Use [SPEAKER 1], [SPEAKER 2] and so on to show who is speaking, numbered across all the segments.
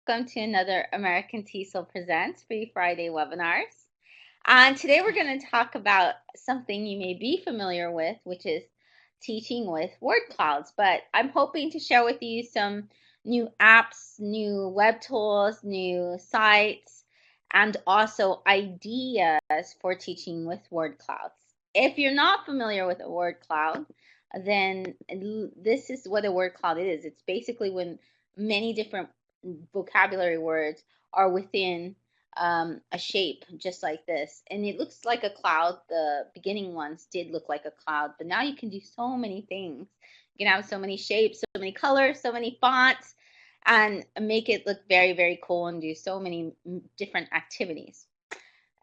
[SPEAKER 1] welcome to another American TESOL Presents Free Friday webinars. And today we're going to talk about something you may be familiar with, which is teaching with word clouds. But I'm hoping to share with you some new apps, new web tools, new sites, and also ideas for teaching with word clouds. If you're not familiar with a word cloud, then this is what a word cloud is. It's basically when many different vocabulary words are within a shape just like this, and it looks like a cloud. The beginning ones did look like a cloud, but now you can do so many things. You can have so many shapes, so many colors, so many fonts, and make it look very, very cool and do so many different activities.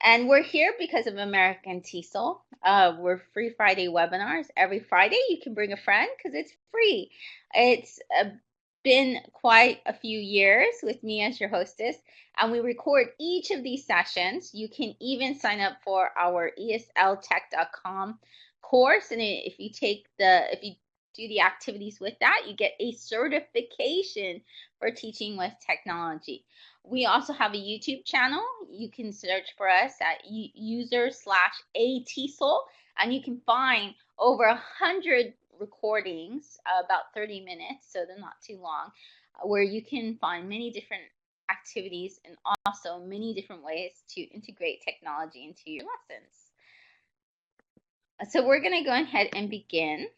[SPEAKER 1] And we're here because of American TESOL. We're Free Friday webinars. Every Friday you can bring a friend because it's free. It's been quite a few years with me as your hostess, and we record each of these sessions. You can even sign up for our esltech.com course, and if you do the activities with that, you get a certification for teaching with technology. We also have a YouTube channel. You can search for us at user/ATESOL, and you can find over 100 recordings, about 30 minutes, so they're not too long, where you can find many different activities and also many different ways to integrate technology into your lessons. So we're going to go ahead and begin.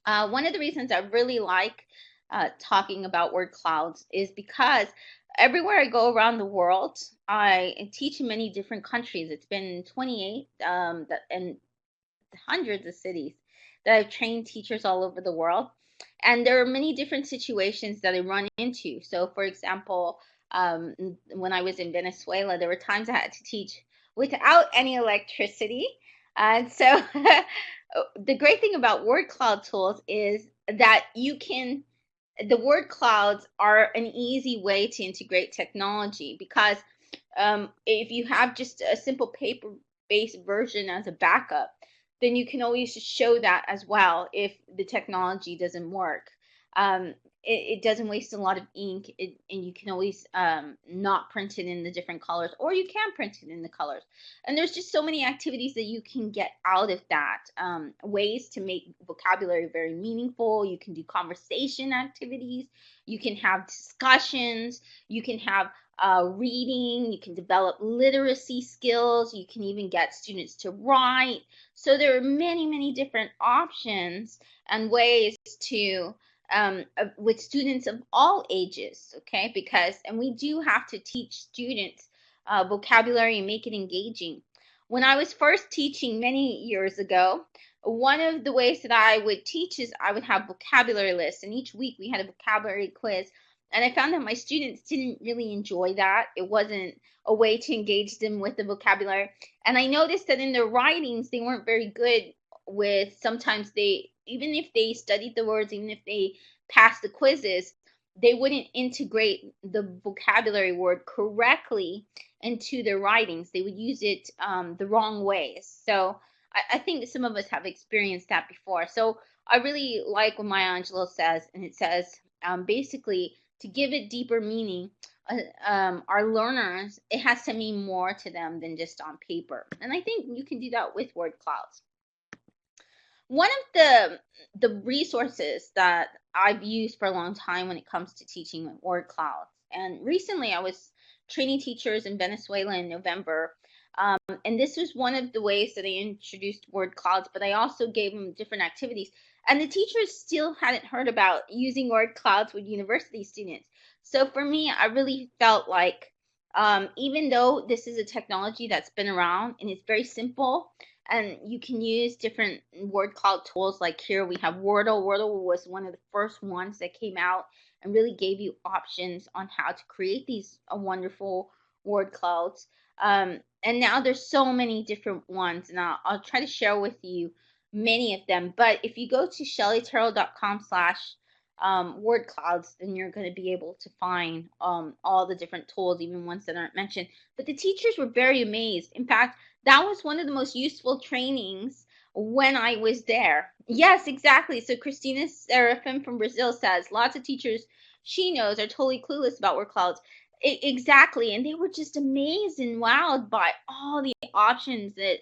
[SPEAKER 1] One of the reasons I really like talking about word clouds is because everywhere I go around the world, I teach in many different countries. It's been 28 and hundreds of cities that I've trained teachers all over the world. And there are many different situations that I run into. So, for example, when I was in Venezuela, there were times I had to teach without any electricity. And so the great thing about word cloud tools is that the word clouds are an easy way to integrate technology, because if you have just a simple paper-based version as a backup, then you can always just show that as well if the technology doesn't work. It doesn't waste a lot of ink, and you can always not print it in the different colors, or you can print it in the colors. And there's just so many activities that you can get out of that. Ways to make vocabulary very meaningful. You can do conversation activities. You can have discussions. You can have reading. You can develop literacy skills. You can even get students to write. So there are many, many different options and ways to with students of all ages, okay? And we do have to teach students vocabulary and make it engaging. When I was first teaching many years ago, one of the ways that I would teach is I would have vocabulary lists, and each week we had a vocabulary quiz. And I found that my students didn't really enjoy that. It wasn't a way to engage them with the vocabulary. And I noticed that in their writings, they weren't very good with, sometimes even if they studied the words, even if they passed the quizzes, they wouldn't integrate the vocabulary word correctly into their writings. They would use it the wrong ways. So I think that some of us have experienced that before. So I really like what Maya Angelou says, and it says basically, to give it deeper meaning, our learners, it has to mean more to them than just on paper. And I think you can do that with word clouds. One of the resources that I've used for a long time when it comes to teaching with word clouds, and recently I was training teachers in Venezuela in November, and this was one of the ways that I introduced word clouds, but I also gave them different activities. And the teachers still hadn't heard about using word clouds with university students. So for me, I really felt like even though this is a technology that's been around and it's very simple, and you can use different word cloud tools, like here we have Wordle. Wordle was one of the first ones that came out and really gave you options on how to create these wonderful word clouds. And now there's so many different ones, and I'll try to share with you many of them. But if you go to shellyterrell.com/word clouds, then you're going to be able to find all the different tools, even ones that aren't mentioned. But the teachers were very amazed. In fact, that was one of the most useful trainings when I was there. Yes, exactly. So Christina Serafim from Brazil says, lots of teachers she knows are totally clueless about word clouds. Exactly, and they were just amazed and wowed by all the options that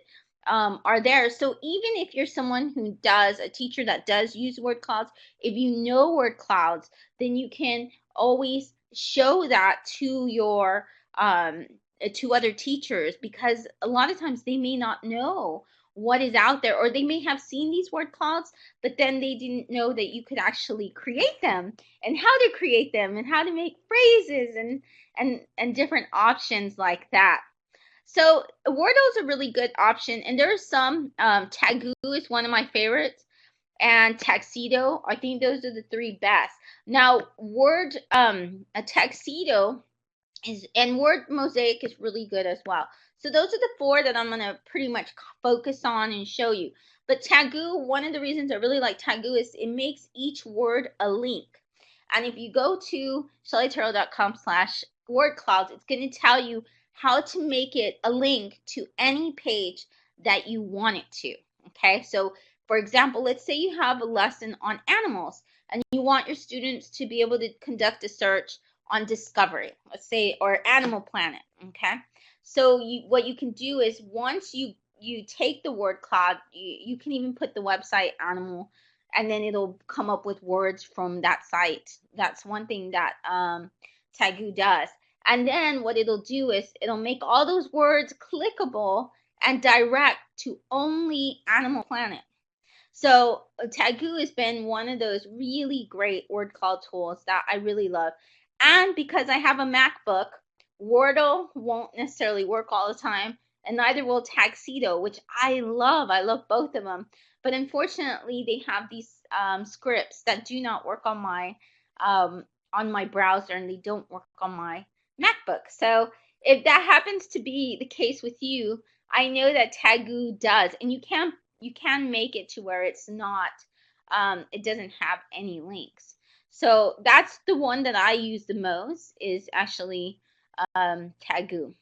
[SPEAKER 1] are there. So even if you're someone who does, a teacher that does use word clouds, if you know word clouds, then you can always show that to your to other teachers, because a lot of times they may not know what is out there, or they may have seen these word clouds, but then they didn't know that you could actually create them, and how to create them, and how to make phrases, and different options like that. So Wordle is a really good option, and there are some. Tagoo is one of my favorites, and Tuxedo. I think those are the three best. Now, a Tuxedo is, and Word Mosaic is really good as well. So those are the four that I'm gonna pretty much focus on and show you. But Tagoo, one of the reasons I really like Tagoo is it makes each word a link. And if you go to shellyterrell.com/wordclouds, it's going to tell you how to make it a link to any page that you want it to. Okay, so for example, let's say you have a lesson on animals and you want your students to be able to conduct a search on Discovery, let's say, or Animal Planet. Okay, so what you can do is, once you take the word cloud, you can even put the website animal, and then it'll come up with words from that site. That's one thing that Tagoo does. And then what it'll do is it'll make all those words clickable and direct to only Animal Planet. So Tagoo has been one of those really great word cloud tools that I really love. And because I have a MacBook, Wordle won't necessarily work all the time, and neither will Tuxedo, which I love. I love both of them. But unfortunately, they have these scripts that do not work on my browser, and they don't work on my MacBook. So if that happens to be the case with you, I know that Tagoo does, and you can make it to where it's not, it doesn't have any links. So that's the one that I use the most, is actually Tagoo.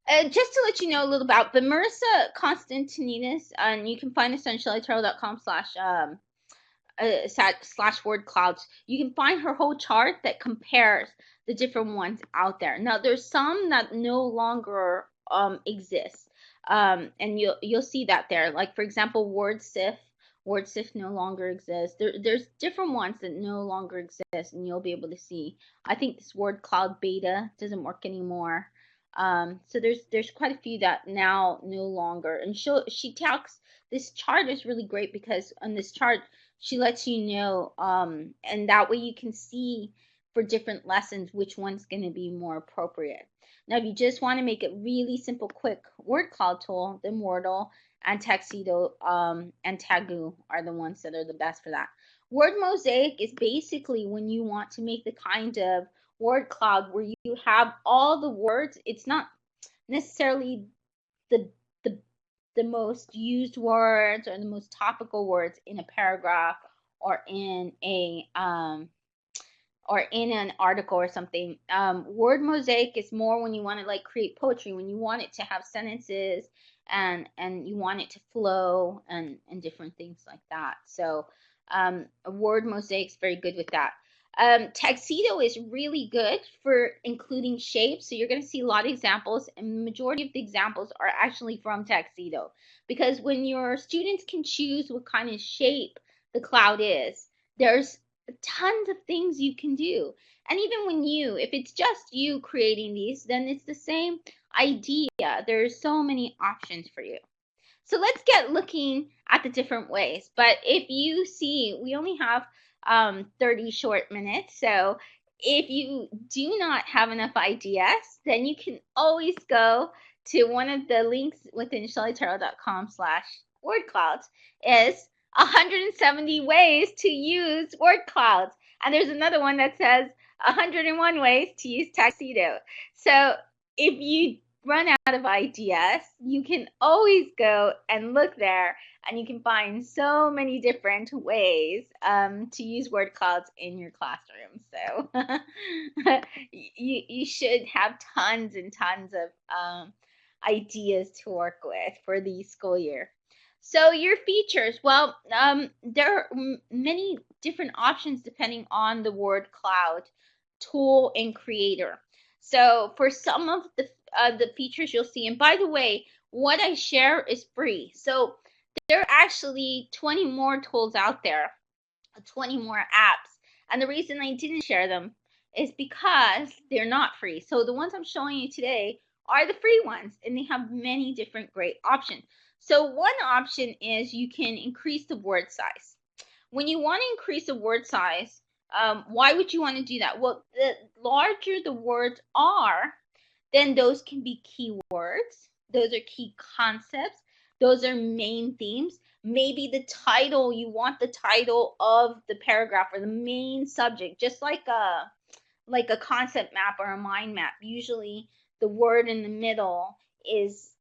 [SPEAKER 1] Just to let you know a little about the Marissa Constantinides, and you can find us on shellyterrell.com/word clouds. You can find her whole chart that compares the different ones out there. Now there's some that no longer exist, and you'll see that there. Like for example, WordSift no longer exists. There's different ones that no longer exist, and you'll be able to see. I think this word cloud beta doesn't work anymore. So there's quite a few that now no longer. And she talks. This chart is really great because on this chart she lets you know, and that way you can see for different lessons which one's going to be more appropriate. Now, if you just want to make it really simple, quick word cloud tool, then Wordle and Tuxedo and Tagoo are the ones that are the best for that. Word Mosaic is basically when you want to make the kind of word cloud where you have all the words. It's not necessarily the the the most used words or the most topical words in a paragraph or in an article or something. Word Mosaic is more when you want to like create poetry, when you want it to have sentences and you want it to flow and different things like that. So a Word Mosaic is very good with that. Tuxedo is really good for including shapes. So you're going to see a lot of examples, and the majority of the examples are actually from Tuxedo, because when your students can choose what kind of shape the cloud is, there's tons of things you can do. And even when if it's just you creating these, then it's the same idea. There's so many options for you. So let's get looking at the different ways. But if you see, we only have 30 short minutes. So if you do not have enough ideas, then you can always go to one of the links within shellyterrell.com/wordclouds is 170 ways to use word clouds. And there's another one that says 101 ways to use Tuxedo. So if you run out of ideas, you can always go and look there, and you can find so many different ways to use word clouds in your classroom. So you should have tons and tons of ideas to work with for the school year. So your features, well, there are many different options depending on the word cloud, tool, and creator. So for some of the features you'll see, and by the way, what I share is free. So there are actually 20 more tools out there, 20 more apps. And the reason I didn't share them is because they're not free. So the ones I'm showing you today are the free ones, and they have many different great options. So one option is you can increase the word size. When you want to increase the word size, why would you want to do that? Well, the larger the words are, then those can be keywords. Those are key concepts. Those are main themes. Maybe the title, you want the title of the paragraph or the main subject, just like a concept map or a mind map. Usually the word in the middle is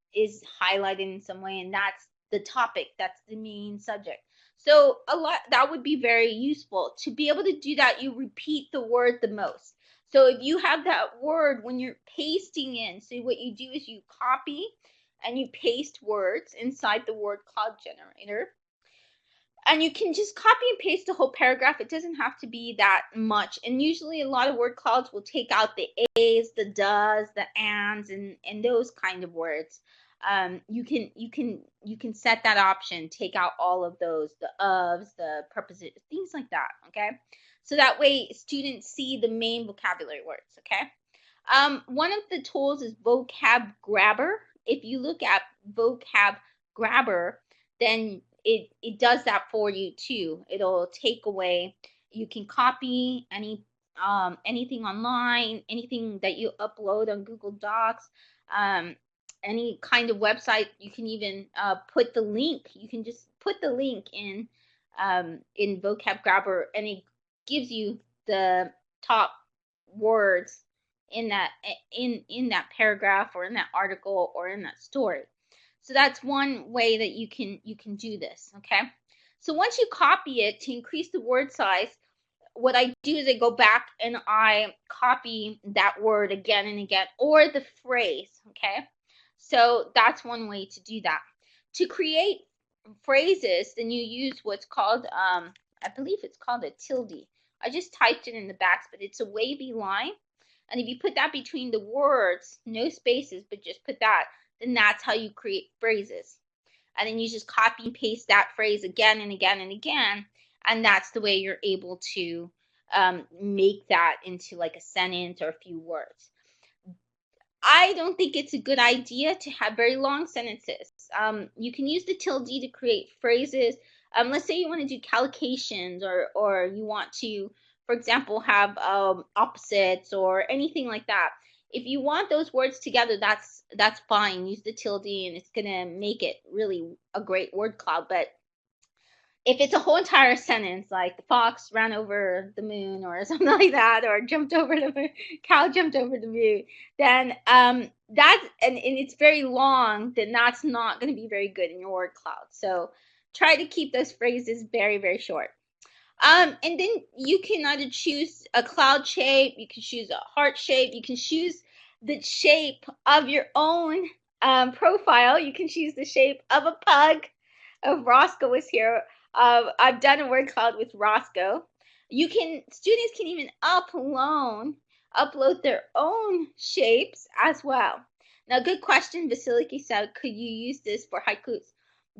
[SPEAKER 1] highlighted in some way, and that's the topic, that's the main subject. So that would be very useful. To be able to do that, you repeat the word the most. So if you have that word when you're pasting in, so what you do is you copy and you paste words inside the word cloud generator. And you can just copy and paste the whole paragraph. It doesn't have to be that much. And usually a lot of word clouds will take out the A's, the does, the ands, and those kind of words. You can set that option, take out all of those, the ofs, the prepositions, things like that. Okay, so that way students see the main vocabulary words. Okay. One of the tools is Vocab Grabber. If you look at Vocab Grabber, then it does that for you too. It'll take away, you can copy anything online, anything that you upload on Google Docs, any kind of website. You can even put the link. You can just put the link in Vocab Grabber, and it gives you the top words in that paragraph or in that article or in that story. So that's one way that you can do this. Okay, so once you copy it, to increase the word size, what I do is I go back and I copy that word again and again, or the phrase. Okay, so that's one way to do that. To create phrases, then you use what's called I believe it's called a tilde. I just typed it in the box, but it's a wavy line. And if you put that between the words, no spaces, but just put that, then that's how you create phrases. And then you just copy and paste that phrase again and again and again. And that's the way you're able to make that into like a sentence or a few words. I don't think it's a good idea to have very long sentences. You can use the tilde to create phrases. Let's say you want to do callocations, or you want to, for example, have opposites or anything like that. If you want those words together, that's fine. Use the tilde, and it's gonna make it really a great word cloud. But if it's a whole entire sentence, like the fox ran over the moon or something like that, or jumped over the moon, cow jumped over the moon, then that's and it's very long, then that's not going to be very good in your word cloud. So try to keep those phrases very, very short. And then you can either choose a cloud shape, you can choose a heart shape, you can choose the shape of your own profile. You can choose the shape of a pug. If Roscoe was here, I've done a word cloud with Roscoe. Students can even upload their own shapes as well. Now, good question, Vasiliki said, could you use this for haikus?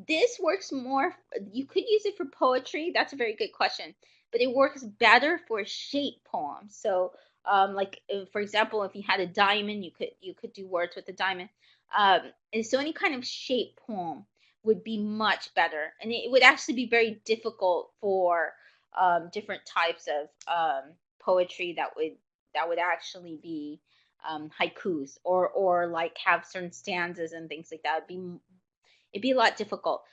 [SPEAKER 1] This works more, you could use it for poetry. That's a very good question, but it works better for shape poems. So like for example, if you had a diamond, you could do words with a diamond. And so any kind of shape poem would be much better, and it would actually be very difficult for different types of poetry that would actually be haikus, or like have certain stanzas and things like that. It'd be a lot difficult.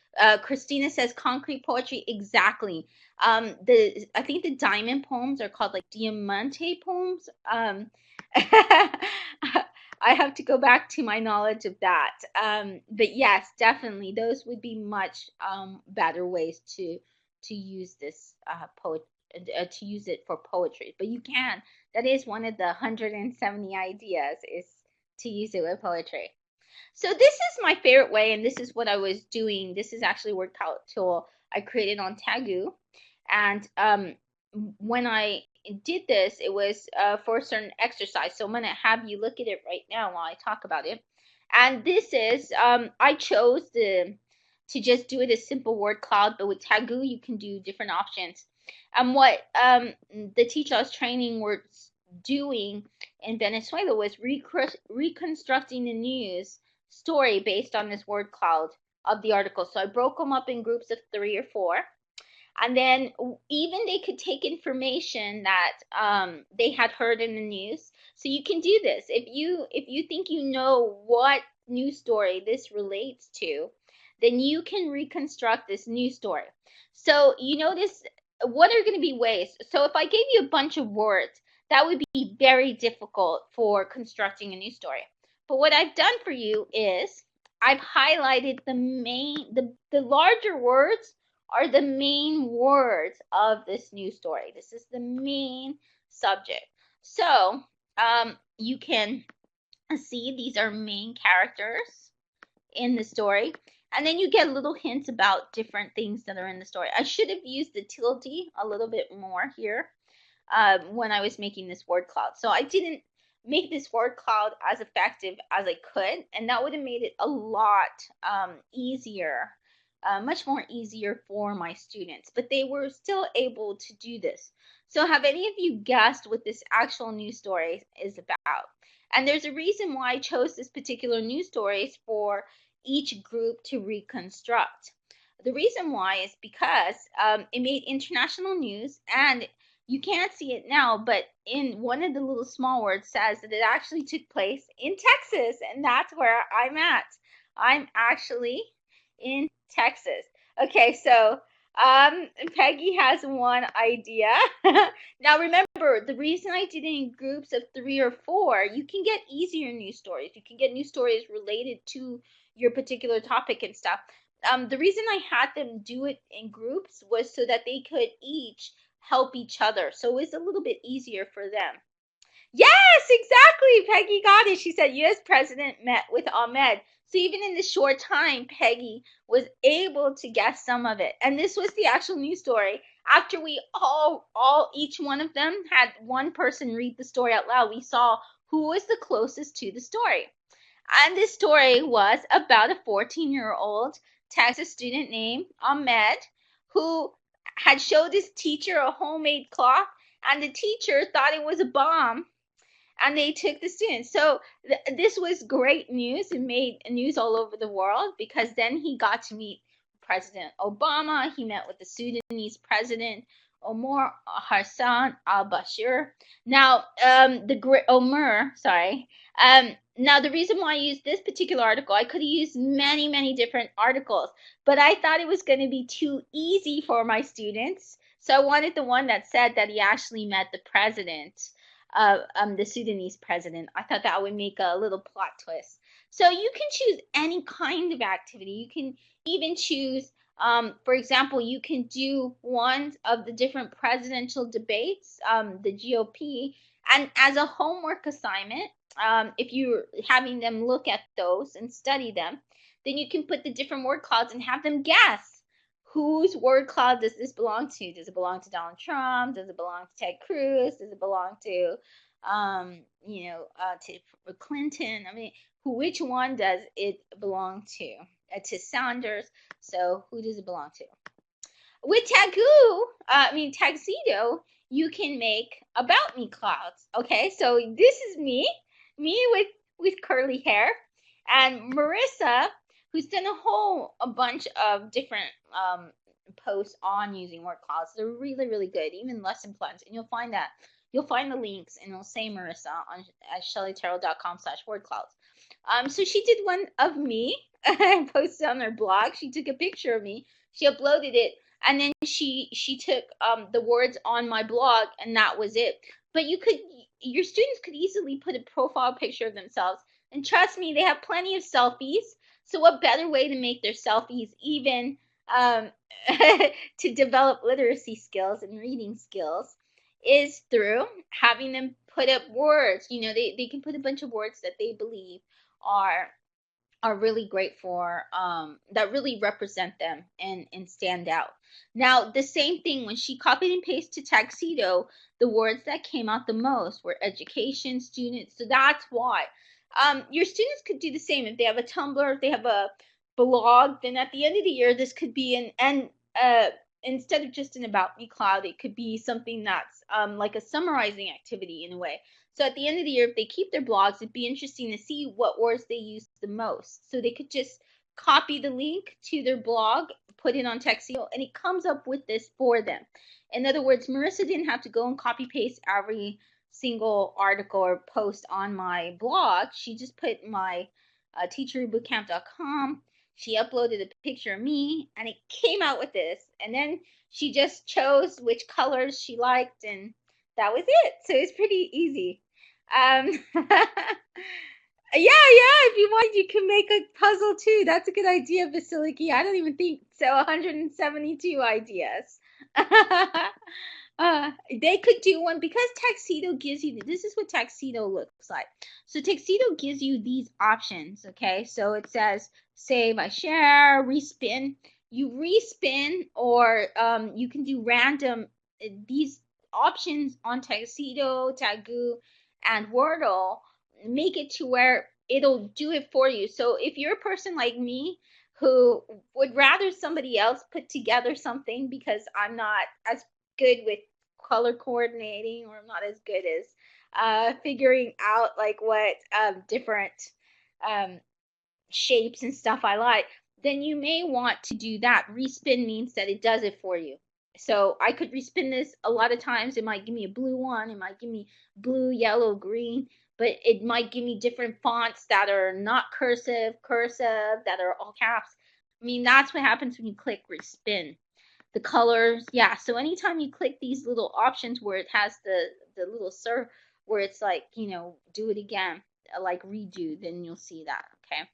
[SPEAKER 1] Christina says concrete poetry. Exactly. I think the diamond poems are called like diamante poems. I have to go back to my knowledge of that. But yes, definitely, those would be much better ways to use this to use it for poetry. But you can. That is one of the 170 ideas, is to use it with poetry. So this is my favorite way, and this is what I was doing. This is actually a word cloud tool I created on Tagu, And when I did this, it was for a certain exercise. So I'm going to have you look at it right now while I talk about it. And this is, I chose to just do it as simple word cloud, but with Tagu, you can do different options. And what the teachers training were doing in Venezuela was reconstructing the news story based on this word cloud of the article. So I broke them up in groups of 3 or 4, and then even they could take information that they had heard in the news. So you can do this if you think you know what news story this relates to, then you can reconstruct this news story. So you notice what are going to be ways. So if I gave you a bunch of words, that would be very difficult for constructing a news story. But what I've done for you is I've highlighted the larger words are the main words of this news story. This is the main subject. So you can see these are main characters in the story. And then you get little hints about different things that are in the story. I should have used the tilde a little bit more here when I was making this word cloud. So I didn't make this word cloud as effective as I could, and that would have made it a lot easier, much more easier for my students, but they were still able to do this. So have any of you guessed what this actual news story is about? And there's a reason why I chose this particular news stories for each group to reconstruct. The reason why is because it made international news, and you can't see it now, but in one of the little small words says that it actually took place in Texas, and that's where I'm at. I'm actually in Texas. Okay, so Peggy has one idea. Now remember, the reason I did it in groups of 3 or 4, you can get easier news stories. You can get news stories related to your particular topic and stuff. The reason I had them do it in groups was so that they could each help each other. So it was a little bit easier for them. Yes, exactly. Peggy got it. She said U.S. President met with Ahmed. So even in this short time, Peggy was able to guess some of it. And this was the actual news story. After we each one of them had one person read the story out loud, we saw who was the closest to the story. And this story was about a 14-year-old Texas student named Ahmed who had showed his teacher a homemade cloth, and the teacher thought it was a bomb, and they took the students. So this was great news. It made news all over the world because then he got to meet President Obama. He met with the Sudanese president, Omar Hassan al-Bashir. Now, now, the reason why I used this particular article, I could have used many, many different articles, but I thought it was going to be too easy for my students. So I wanted the one that said that he actually met the president, the Sudanese president. I thought that would make a little plot twist. So you can choose any kind of activity. You can even choose, for example, you can do one of the different presidential debates, the GOP, and as a homework assignment, if you're having them look at those and study them, then you can put the different word clouds and have them guess whose word cloud does this belong to. Does it belong to Donald Trump? Does it belong to Ted Cruz? Does it belong to, to Clinton? I mean, which one does it belong to? To Sanders. So who does it belong to? With Tuxedo, you can make about me clouds. Okay, so this is me with curly hair, and Marissa, who's done a bunch of different posts on using word clouds. They're really, really good, even lesson plans, and you'll find the links, and it'll say Marissa on at shellyterrell.com/word clouds. So she did one of me and posted on her blog. She took a picture of me. She uploaded it, and then she took the words on my blog, and that was it. But your students could easily put a profile picture of themselves, and trust me, they have plenty of selfies. So what better way to make their selfies even to develop literacy skills and reading skills is through having them put up words. They can put a bunch of words that they believe are are really great for that really represent them and stand out. Now, the same thing when she copied and pasted to tuxedo, the words that came out the most were education, students. So that's why. Your students could do the same if they have a Tumblr, if they have a blog, then at the end of the year this could be instead of just an about me cloud, it could be something that's like a summarizing activity in a way. So at the end of the year, if they keep their blogs, it'd be interesting to see what words they use the most. So they could just copy the link to their blog, put it on Tuxedo, and it comes up with this for them. In other words, Marissa didn't have to go and copy paste every single article or post on my blog. She just put my teacherbootcamp.com. She uploaded a picture of me, and it came out with this. And then she just chose which colors she liked, and that was it. So it's pretty easy. Yeah, if you want, you can make a puzzle too. That's a good idea, Vasiliki. I don't even think so. 172 ideas. They could do one because Tuxedo gives you, this is what Tuxedo looks like. So Tuxedo gives you these options, okay? So it says save, I share, respin. You respin, or you can do random, these options on Tuxedo, Tagoo, and Wordle make it to where it'll do it for you. So if you're a person like me who would rather somebody else put together something because I'm not as good with color coordinating, or I'm not as good as figuring out like what different um, shapes and stuff I like, then you may want to do that. Respin means that it does it for you. So I could respin this a lot of times. It might give me a blue one. It might give me blue, yellow, green, but it might give me different fonts that are not cursive, that are all caps. I mean, that's what happens when you click respin. The colors, yeah. So anytime you click these little options where it has the little serve where it's like, do it again, like redo, then you'll see that, okay?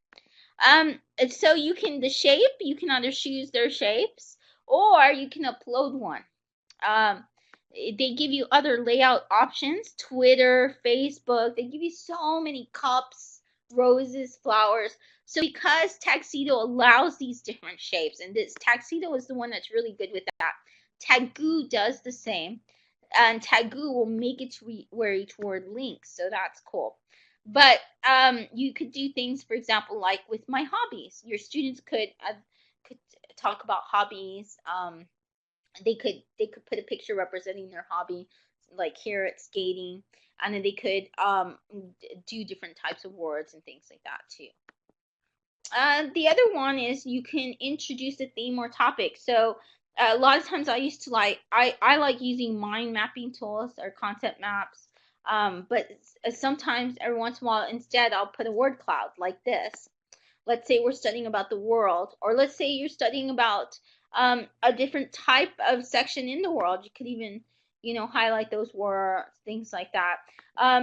[SPEAKER 1] So you can, the shape, you can either choose their shapes or you can upload one. They give you other layout options, Twitter, Facebook. They give you so many cups, roses, flowers. So because Tuxedo allows these different shapes, and this Tuxedo is the one that's really good with that. Tagoo does the same, and Tagoo will make it toward links, so that's cool. But you could do things, for example, like with my hobbies. Your students could talk about hobbies. They could put a picture representing their hobby, like here it's skating, and then they could do different types of words and things like that too. The other one is you can introduce a theme or topic. So a lot of times I used to I like using mind mapping tools or concept maps. But sometimes every once in a while, instead, I'll put a word cloud like this. Let's say we're studying about the world, or let's say you're studying about a different type of section in the world. You could even, highlight those words, things like that.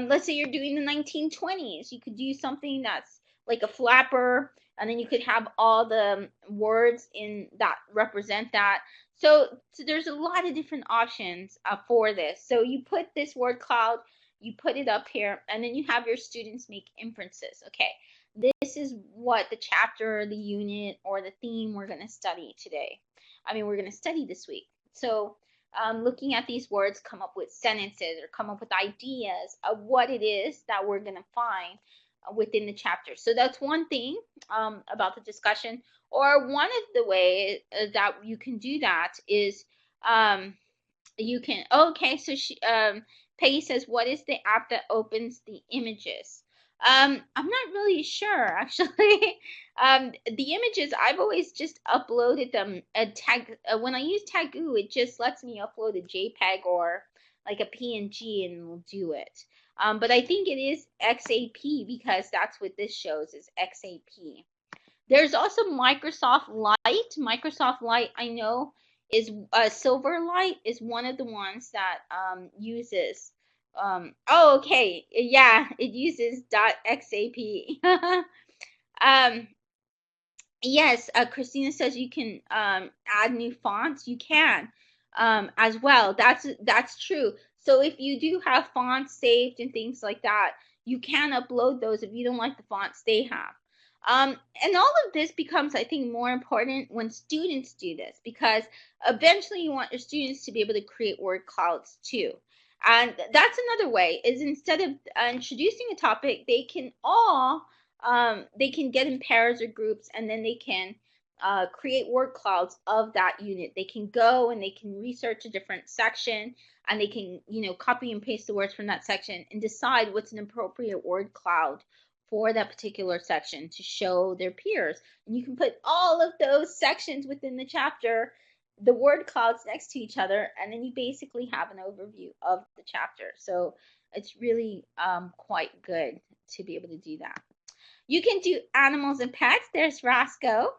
[SPEAKER 1] Let's say you're doing the 1920s. You could do something that's like a flapper, and then you could have all the words in that represent that. So there's a lot of different options for this. So you put this word cloud, you put it up here, and then you have your students make inferences. Okay, this is what the chapter, the unit, or the theme we're going to study today. We're going to study this week. So looking at these words, come up with sentences or come up with ideas of what it is that we're going to find within the chapter. So that's one thing about the discussion. Or one of the ways that you can do that is you can, okay, so Peggy says, what is the app that opens the images? I'm not really sure, actually. The images, I've always just uploaded them. When I use Tagoo, it just lets me upload a JPEG or like a PNG and will do it. But I think it is XAP because that's what this shows is XAP. There's also Microsoft Light. Microsoft Light, I know, is Silverlight is one of the ones that uses. Okay, yeah, it uses .xap. Yes, Christina says you can add new fonts. You can as well. That's true. So if you do have fonts saved and things like that, you can upload those if you don't like the fonts they have. And all of this becomes, I think, more important when students do this, because eventually you want your students to be able to create word clouds too. And that's another way, is instead of introducing a topic, they can get in pairs or groups, and then they can create word clouds of that unit. They can go and they can research a different section, and they can, copy and paste the words from that section and decide what's an appropriate word cloud for that particular section to show their peers. And you can put all of those sections within the chapter, the word clouds next to each other, and then you basically have an overview of the chapter. So it's really quite good to be able to do that. You can do animals and pets. There's Roscoe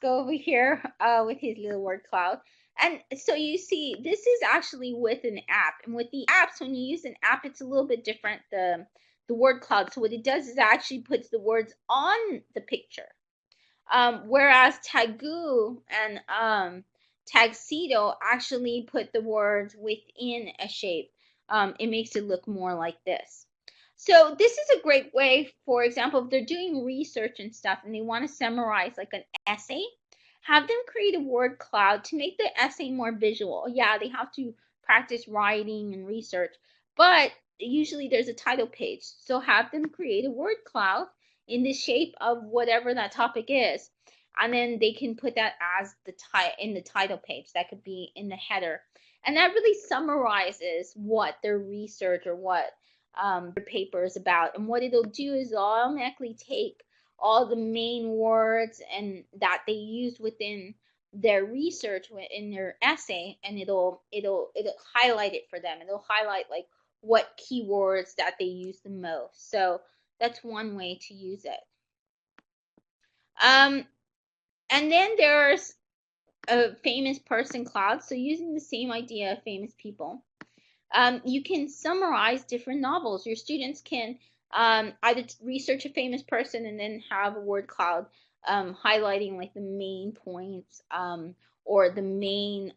[SPEAKER 1] over here with his little word cloud. And so you see, this is actually with an app. And with the apps, when you use an app, it's a little bit different, the word cloud. So what it does is it actually puts the words on the picture. Whereas Tagoo and Tagsedo actually put the words within a shape. It makes it look more like this. So this is a great way, for example, if they're doing research and stuff and they want to summarize like an essay, have them create a word cloud to make the essay more visual. Yeah, they have to practice writing and research, but usually there's a title page. So have them create a word cloud in the shape of whatever that topic is, and then they can put that as in the title page. That could be in the header, and that really summarizes what their research or what their paper is about. And what it'll do is it'll automatically take all the main words and that they used within their research in their essay, and it'll highlight it for them. It'll highlight like what keywords that they use the most. So that's one way to use it. And then there's a famous person cloud. So using the same idea of famous people, you can summarize different novels. Your students can either research a famous person and then have a word cloud highlighting like the main points or the main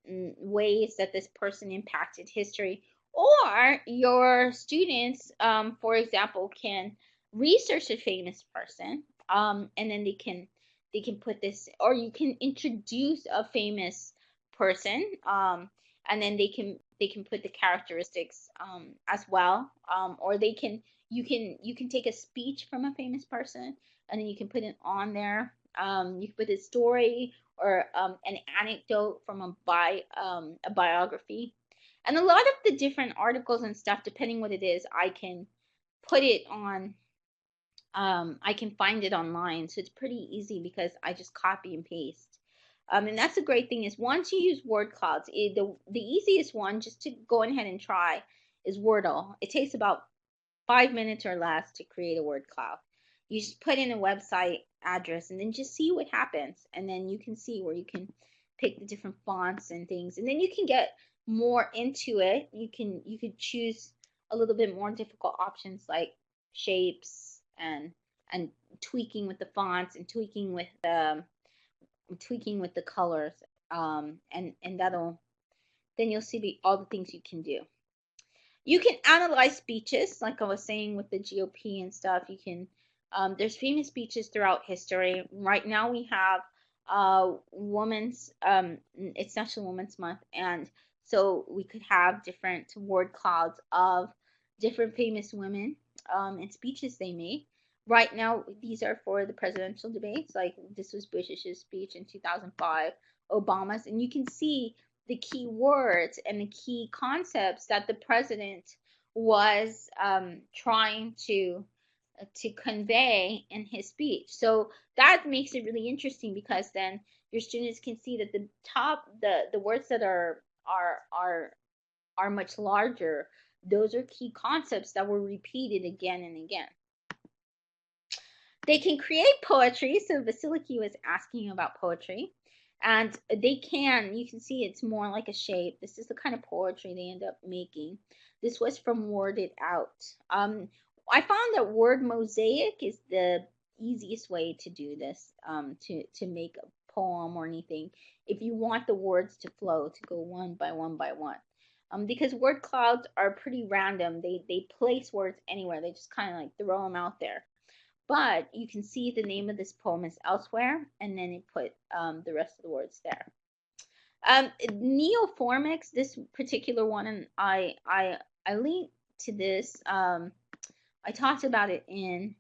[SPEAKER 1] ways that this person impacted history. Or your students, for example, can research a famous person, and then they can put this, or you can introduce a famous person, and then they can put the characteristics as well, or you can take a speech from a famous person and then you can put it on there. You can put a story or an anecdote from a biography, and a lot of the different articles and stuff, depending what it is, I can put it on. I can find it online, so it's pretty easy because I just copy and paste. And that's a great thing, is once you use word clouds, the easiest one just to go ahead and try is Wordle. It takes about 5 minutes or less to create a word cloud. You just put in a website address and then just see what happens, and then you can see where you can pick the different fonts and things, and then you can get more into it. You could choose a little bit more difficult options like shapes and tweaking with the fonts and tweaking with the colors, and that'll, then you'll see all the things you can do. You can analyze speeches, like I was saying with the GOP and stuff. You can there's famous speeches throughout history. Right now we have it's National Women's Month, and so we could have different word clouds of different famous women and speeches they made. Right now, these are for the presidential debates. Like this was Bush's speech in 2005, Obama's, and you can see the key words and the key concepts that the president was trying to convey in his speech. So that makes it really interesting, because then your students can see that the words that are much larger, those are key concepts that were repeated again and again. They can create poetry. So Vasiliki was asking about poetry, and you can see it's more like a shape. This is the kind of poetry they end up making. This was from Worded Out. I found that word mosaic is the easiest way to do this, to make a poem or anything, if you want the words to flow, to go one by one by one. Because word clouds are pretty random. They place words anywhere. They just kind of like throw them out there. but you can see the name of this poem is elsewhere, and then it put the rest of the words there. Neoformics, this particular one, and I linked to this. I talked about it in,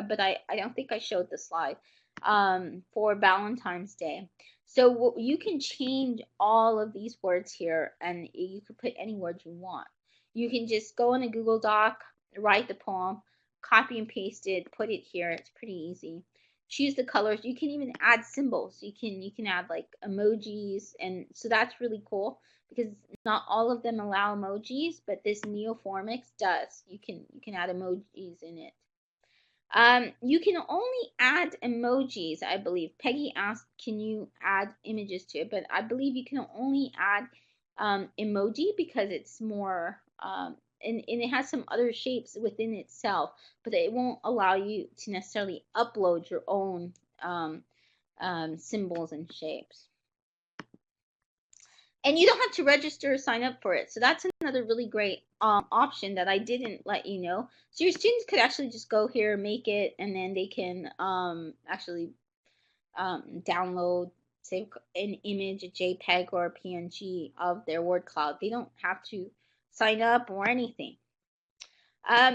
[SPEAKER 1] but I don't think I showed the slide, for Valentine's Day. So you can change all of these words here, and you could put any words you want. You can just go in a Google Doc, write the poem, copy and paste it, put it here. It's pretty easy. Choose the colors. You can even add symbols. You can add like emojis, and so that's really cool because not all of them allow emojis, but this Neoformics does. You can add emojis in it. You can only add emojis, I believe. Peggy asked, can you add images to it? But I believe you can only add emoji because it's more, and it has some other shapes within itself, but it won't allow you to necessarily upload your own symbols and shapes. And you don't have to register or sign up for it. So that's another really great option that I didn't let you know. So your students could actually just go here, make it, and then they can actually download, say, an image, a JPEG or a PNG of their word cloud. They don't have to sign up or anything.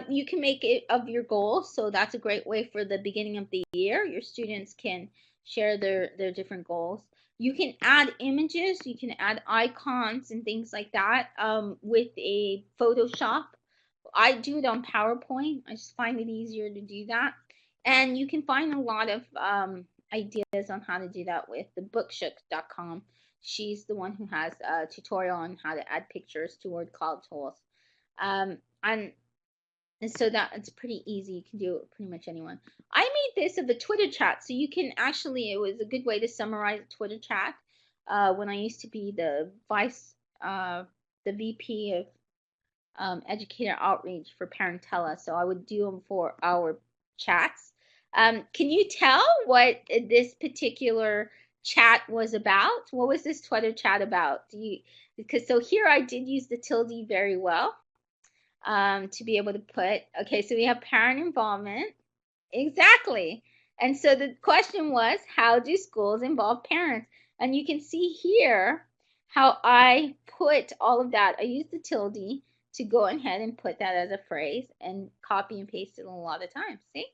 [SPEAKER 1] You can make it of your goals. So that's a great way for the beginning of the year. Your students can share their different goals. You can add images, you can add icons and things like that with a Photoshop. I do it on PowerPoint. I just find it easier to do that. And you can find a lot of ideas on how to do that with the bookshook.com. She's the one who has a tutorial on how to add pictures to word cloud tools. And so it's pretty easy. You can do it pretty much anyone. I made this of a Twitter chat, so you can actually, it was a good way to summarize a Twitter chat. When I used to be the VP of educator outreach for Parentella, so I would do them for our chats. Can you tell what this particular chat was about? What was this Twitter chat about? Because so here I did use the tilde very well. To be able to put, okay, so we have parent involvement. Exactly. And so the question was, how do schools involve parents? And you can see here how I put all of that. I used the tilde to go ahead and put that as a phrase and copy and paste it a lot of times. See?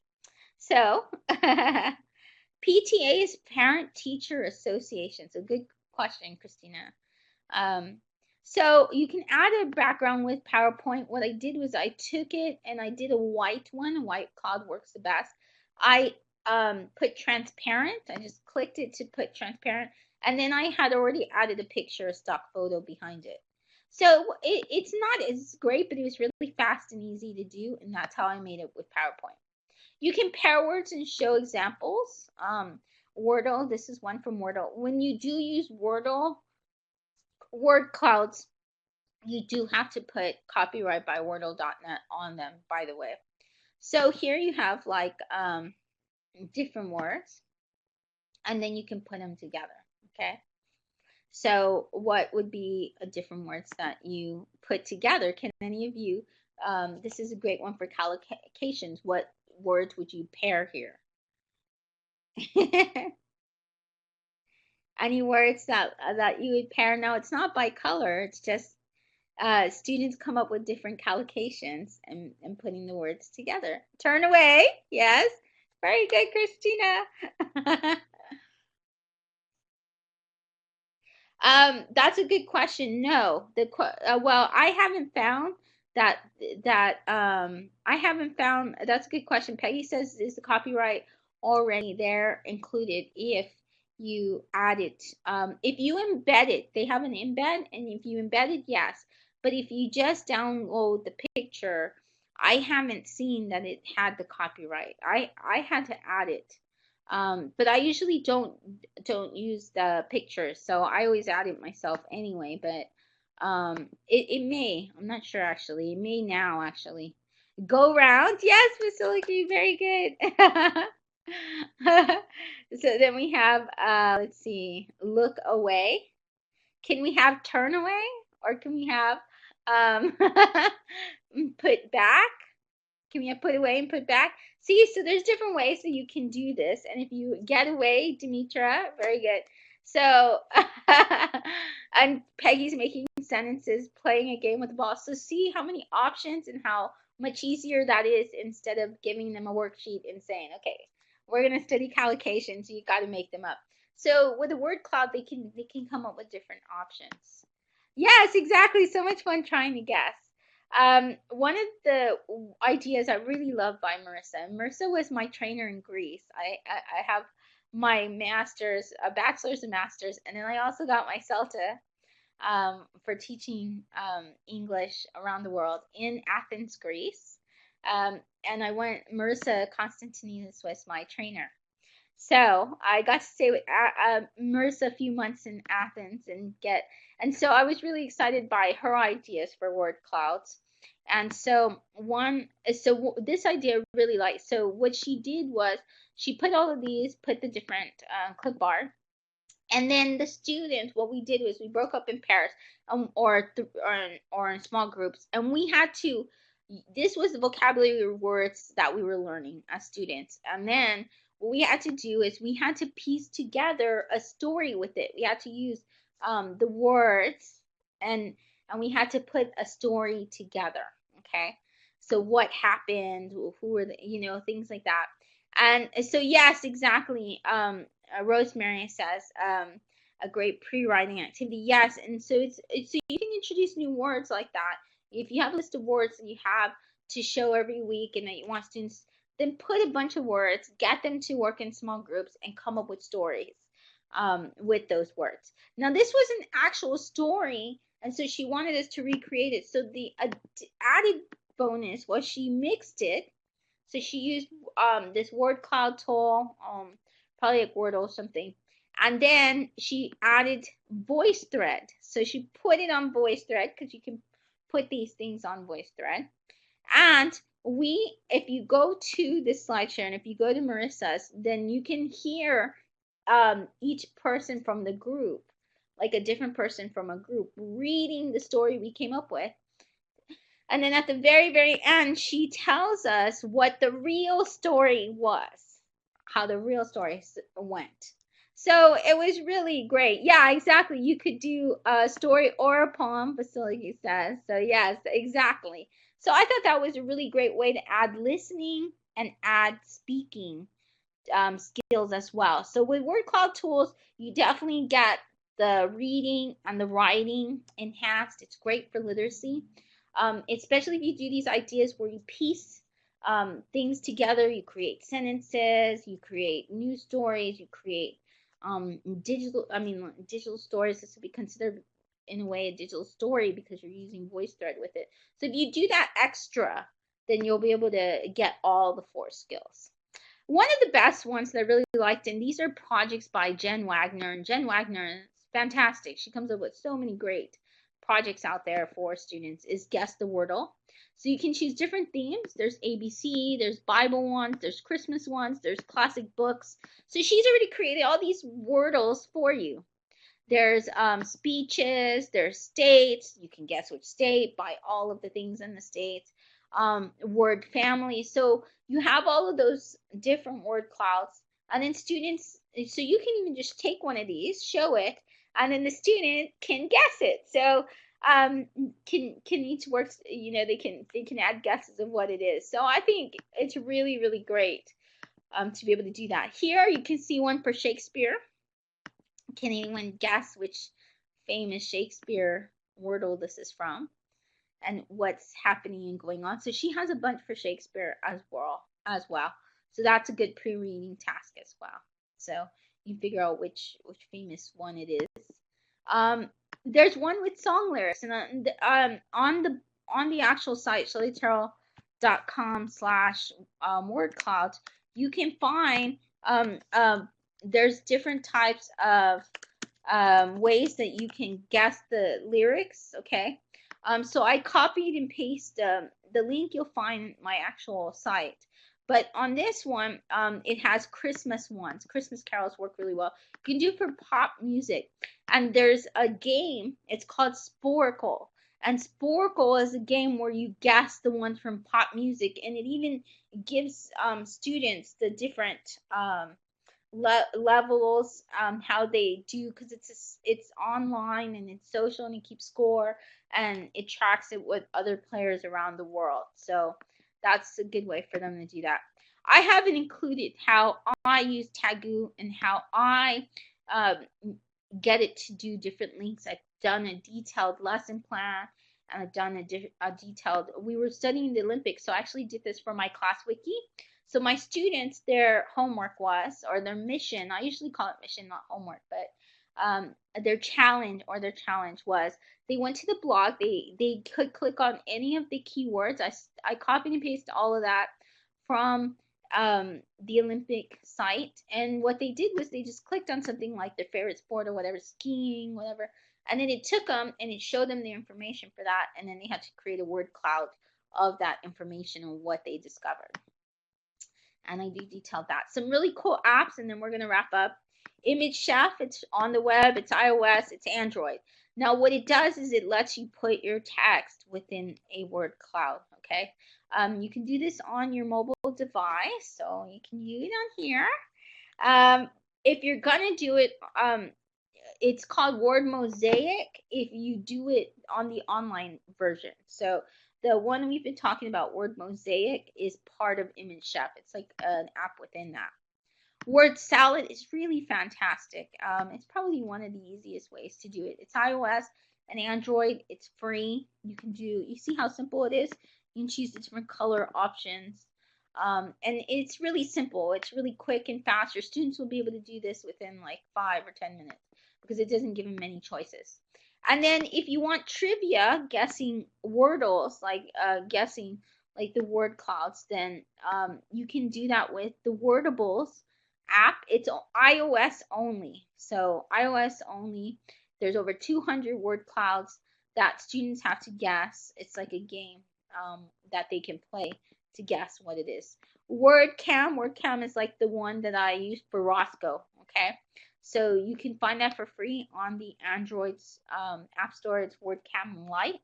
[SPEAKER 1] So PTA is Parent Teacher Association. So good question, Christina. So you can add a background with PowerPoint. What I did was I took it and I did a white one. White cloud works the best. I put transparent. I just clicked it to put transparent. And then I had already added a picture, a stock photo behind it. So it's not as great, but it was really fast and easy to do. And that's how I made it with PowerPoint. You can pair words and show examples. Wordle, this is one from Wordle. When you do use Wordle, word clouds, you do have to put copyright by Wordle.net on them, by the way. So here you have like different words, and then you can put them together, okay? So what would be a different words that you put together? Can any of you, this is a great one for collocations, what words would you pair here? Any words that you would pair? No, it's not by color. It's just students come up with different collocations and putting the words together. Turn away. Yes. Very good, Christina. That's a good question. No, well, I haven't found that I haven't found. That's a good question. Peggy says, is the copyright already there included if you add it? If you embed it, they have an embed, and if you embed it, yes. But if you just download the picture, I haven't seen that it had the copyright. I had to add it. But I usually don't use the pictures, so I always add it myself anyway. But it may, I'm not sure actually. It may now actually go round. Yes, Vasiliki, very good. So then we have let's see, look away. Can we have turn away, or can we have put back? Can we have put away and put back? See, so there's different ways that you can do this. And if you get away, Demetra, very good. So, and Peggy's making sentences, playing a game with the ball. So see how many options and how much easier that is instead of giving them a worksheet and saying, okay, we're going to study collocation, so you got to make them up. So with a word cloud, they can come up with different options. Yes, exactly. So much fun trying to guess. One of the ideas I really love by Marissa. Marissa was my trainer in Greece. I have my master's, a bachelor's and master's, and then I also got my CELTA for teaching English around the world in Athens, Greece. And I went, Marissa Constantinidis was my trainer. So I got to stay with Marissa a few months in Athens and so I was really excited by her ideas for word clouds. And so this idea I really liked. So what she did was she put all of these, put the different clip art, and then the students, what we did was we broke up in pairs, or in small groups, and we had to. This was the vocabulary words that we were learning as students, and then what we had to do is we had to piece together a story with it. We had to use the words, and we had to put a story together. Okay, so what happened? Who were the, things like that. And so yes, exactly. Rosemary says a great pre-writing activity. Yes, and so it's so you can introduce new words like that. If you have a list of words that you have to show every week and that you want students, then put a bunch of words, get them to work in small groups, and come up with stories with those words. Now this was an actual story, and so she wanted us to recreate it. So the added bonus was she mixed it. So she used this word cloud tool, probably like Wordle or something. And then she added VoiceThread. So she put it on VoiceThread because you can put these things on VoiceThread. And if you go to this slideshare and if you go to Marissa's, then you can hear each person from the group, like a different person from a group, reading the story we came up with. And then at the very, very end, she tells us what the real story was, how the real story went. So it was really great. Yeah, exactly. You could do a story or a poem, Vasiliki says. So yes, exactly. So I thought that was a really great way to add listening and add speaking skills as well. So with word cloud tools, you definitely get the reading and the writing enhanced. It's great for literacy, especially if you do these ideas where you piece things together. You create sentences, you create news stories, you create digital stories. This would be considered in a way a digital story because you're using VoiceThread with it. So if you do that extra, then you'll be able to get all the 4 skills. One of the best ones that I really liked, and these are projects by Jen Wagner, and Jen Wagner is fantastic. She comes up with so many great projects out there for students, is Guess the Wordle. So you can choose different themes. There's ABC, there's Bible ones, there's Christmas ones, there's classic books. So she's already created all these Wordles for you. There's speeches, there's states. You can guess which state by all of the things in the states. Word family. So you have all of those different word clouds, and then students, so you can even just take one of these, show it, and then the student can guess it. So can each works, they can add guesses of what it is. So I think it's really, really great to be able to do that. Here you can see one for Shakespeare. Can anyone guess which famous Shakespeare wordle this is from and what's happening and going on? So she has a bunch for Shakespeare as well. So that's a good pre-reading task as well. So you figure out which famous one it is. There's one with song lyrics, and on the actual site, shelleyterrell.com/wordcloud, you can find there's different types of ways that you can guess the lyrics. Okay, so I copied and pasted the link you'll find my actual site. But on this one, it has Christmas ones. Christmas carols work really well. You can do for pop music. And there's a game. It's called Sporkle. And Sporkle is a game where you guess the ones from pop music, and it even gives students the different levels, how they do, because it's online and it's social and it keeps score and it tracks it with other players around the world. So that's a good way for them to do that. I haven't included how I use Tagoo and how I get it to do different links. I've done a detailed lesson plan, and I've done a detailed, we were studying the Olympics, so I actually did this for my class wiki. So my students, their homework was, or their mission, I usually call it mission, not homework, but their challenge was, they went to the blog, they could click on any of the keywords. I copied and pasted all of that from the Olympic site, and what they did was they just clicked on something like their favorite sport or whatever, skiing, whatever, and then it took them and it showed them the information for that, and then they had to create a word cloud of that information and what they discovered. And I do detail that. Some really cool apps, and then we're going to wrap up. Image Chef, it's on the web, it's iOS, it's Android. Now what it does is it lets you put your text within a word cloud, okay? You can do this on your mobile device, so you can use it on here. If you're going to do it, it's called Word Mosaic if you do it on the online version. So the one we've been talking about, Word Mosaic, is part of Image Chef. It's like an app within that. Word Salad is really fantastic. It's probably one of the easiest ways to do it. It's iOS and Android. It's free. You see how simple it is? You can choose the different color options. And it's really simple. It's really quick and fast. Your students will be able to do this within like 5 or 10 minutes because it doesn't give them many choices. And then if you want trivia, guessing wordles, like guessing like the word clouds, then you can do that with the Wordables app. It's iOS only. So iOS only. There's over 200 word clouds that students have to guess. It's like a game that they can play to guess what it is. WordCam is like the one that I use for Roscoe. Okay, so you can find that for free on the Android's app store. It's WordCam Lite.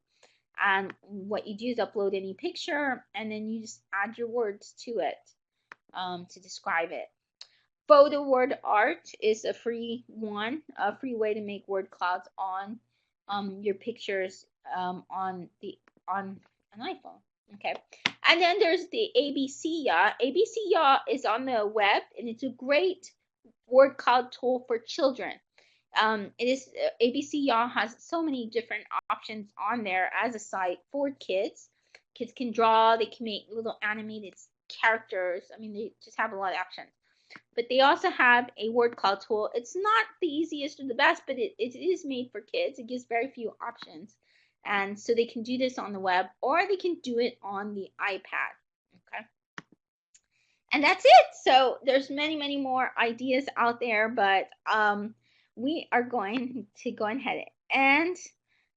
[SPEAKER 1] And what you do is upload any picture, and then you just add your words to it to describe it. Photo Word Art is a free one, a free way to make word clouds on your pictures on an iPhone. Okay, and then there's the ABC Ya. ABC Ya is on the web, and it's a great word cloud tool for children. ABC Ya has so many different options on there as a site for kids. Kids can draw, they can make little animated characters. I mean, they just have a lot of options. But they also have a word cloud tool. It's not the easiest or the best, but it is made for kids. It gives very few options. And so they can do this on the web, or they can do it on the iPad. Okay. And that's it. So there's many more ideas out there, but we are going to go ahead and end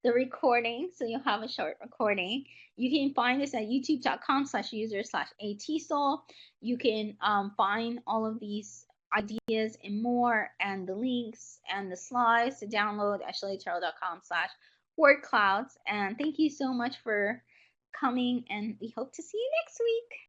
[SPEAKER 1] the recording. So you'll have a short recording. You can find us at youtube.com/user/TESOL. You can find all of these ideas and more, and the links and the slides to download at shelleytarot.com/wordclouds. And thank you so much for coming, and we hope to see you next week.